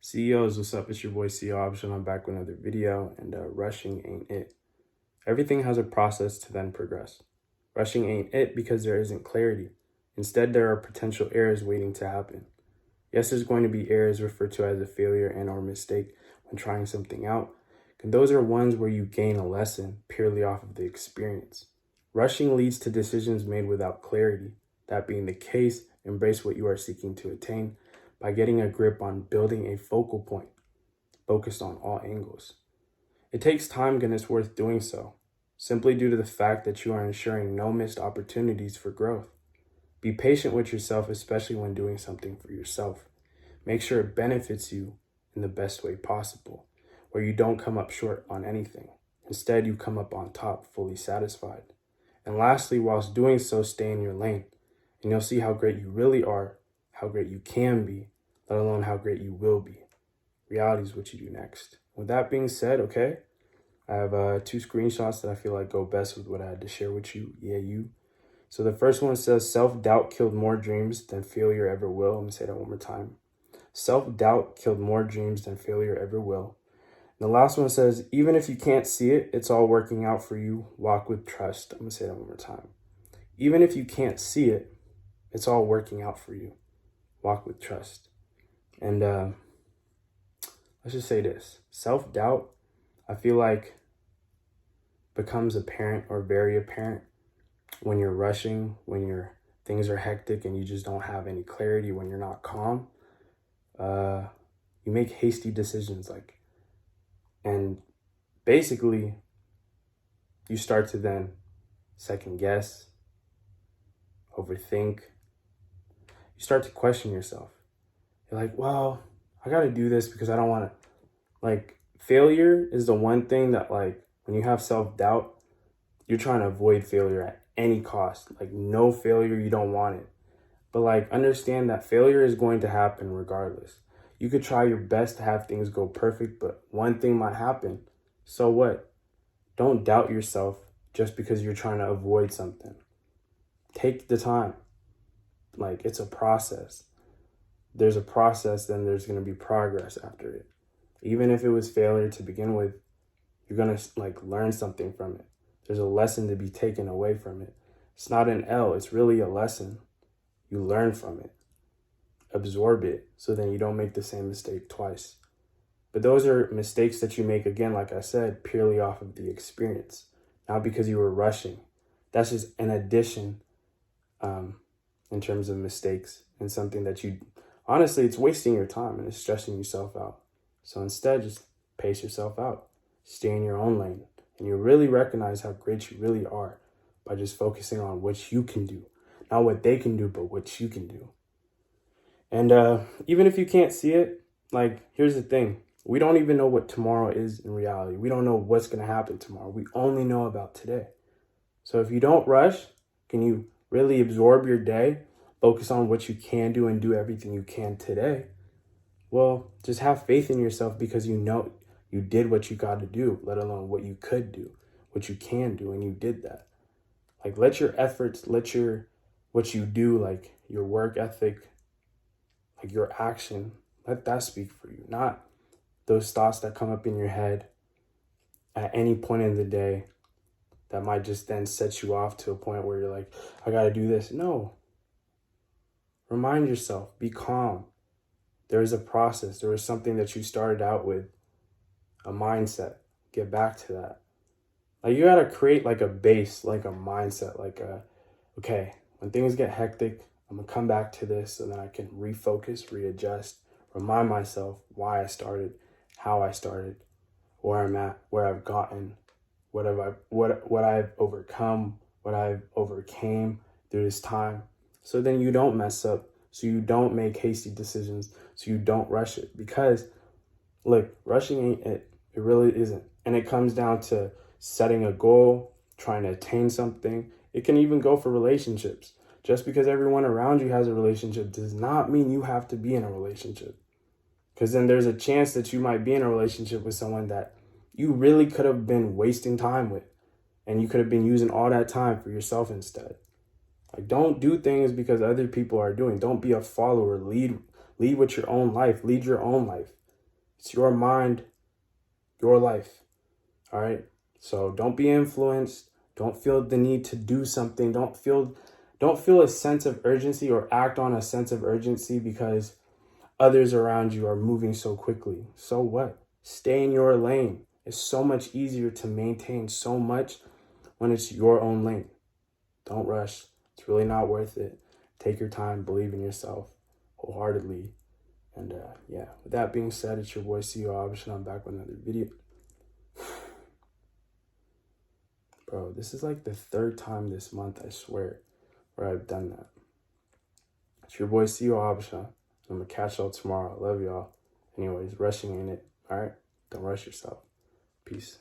CEOs, what's up? It's your boy CEO Option. I'm back with another video, and rushing ain't it. Everything has a process to then progress. Rushing ain't it because there isn't clarity. Instead, there are potential errors waiting to happen. Yes, there's going to be errors referred to as a failure and or mistake when trying something out, and those are ones where you gain a lesson purely off of the experience. Rushing leads to decisions made without clarity. That being the case, embrace what you are seeking to attain by getting a grip on building a focal point focused on all angles. It takes time, and it's worth doing so, simply due to the fact that you are ensuring no missed opportunities for growth. Be patient with yourself, especially when doing something for yourself. Make sure it benefits you in the best way possible, where you don't come up short on anything. Instead, you come up on top, fully satisfied. And lastly, whilst doing so, stay in your lane, and you'll see how great you really are, how great you can be, let alone how great you will be. Reality is what you do next. With that being said, okay, I have two screenshots that I feel like go best with what I had to share with you. Yeah, you. So the first one says, self-doubt killed more dreams than failure ever will. I'm gonna say that one more time. Self-doubt killed more dreams than failure ever will. And the last one says, even if you can't see it, it's all working out for you. Walk with trust. I'm gonna say that one more time. Even if you can't see it, it's all working out for you. Walk with trust. And let's just say this. Self-doubt, I feel like, becomes apparent or very apparent when you're rushing, when things are hectic and you just don't have any clarity, when you're not calm. You make hasty decisions, and basically you start to then second guess, overthink. You start to question yourself. You're like, well, I got to do this because I don't want to. Failure is the one thing that, when you have self-doubt, you're trying to avoid failure at any cost. No failure, you don't want it. But understand that failure is going to happen regardless. You could try your best to have things go perfect, but one thing might happen. So what? Don't doubt yourself just because you're trying to avoid something. Take the time. It's a process. There's a process, then there's going to be progress after it. Even if it was failure to begin with, you're going to learn something from it. There's a lesson to be taken away from it. It's not an L, it's really a lesson. You learn from it. Absorb it so then you don't make the same mistake twice. But those are mistakes that you make, again, like I said, purely off of the experience, not because you were rushing. That's just an addition in terms of mistakes, and something that honestly, it's wasting your time and it's stressing yourself out. So instead, just pace yourself out. Stay in your own lane. And you really recognize how great you really are by just focusing on what you can do. Not what they can do, but what you can do. And even if you can't see it, here's the thing. We don't even know what tomorrow is in reality. We don't know what's going to happen tomorrow. We only know about today. So if you don't rush, can you really absorb your day, focus on what you can do, and do everything you can today? Well, just have faith in yourself, because you know you did what you got to do, let alone what you could do, what you can do, and you did that. Let your efforts, what you do, your work ethic, your action, let that speak for you, not those thoughts that come up in your head at any point in the day that might just then set you off to a point where you're like, I got to do this. No. Remind yourself, be calm. There is a process. There was something that you started out with, a mindset. Get back to that. You got to create a base, a mindset, okay, when things get hectic, I'm going to come back to this so that I can refocus, readjust, remind myself why I started, how I started, where I'm at, where I've gotten, what I've overcome, what I've overcame through this time. So then you don't mess up, so you don't make hasty decisions, so you don't rush it. Because, look, rushing ain't it. It really isn't. And it comes down to setting a goal, trying to attain something. It can even go for relationships. Just because everyone around you has a relationship does not mean you have to be in a relationship. Because then there's a chance that you might be in a relationship with someone that you really could have been wasting time with. And you could have been using all that time for yourself instead. Don't do things because other people are doing. Don't be a follower. Lead with your own life. Lead your own life. It's your mind, your life. All right. So don't be influenced. Don't feel the need to do something. Don't feel a sense of urgency or act on a sense of urgency because others around you are moving so quickly. So what? Stay in your lane. It's so much easier to maintain so much when it's your own lane. Don't rush. It's really not worth it. Take your time. Believe in yourself wholeheartedly. And yeah, with that being said, it's your boy CEO Abishan. I'm back with another video. Bro, this is like the third time this month, I swear, where I've done that. It's your boy CEO Abishan. I'm gonna catch y'all tomorrow. I love y'all. Anyways, rushing in it. All right? Don't rush yourself. Peace.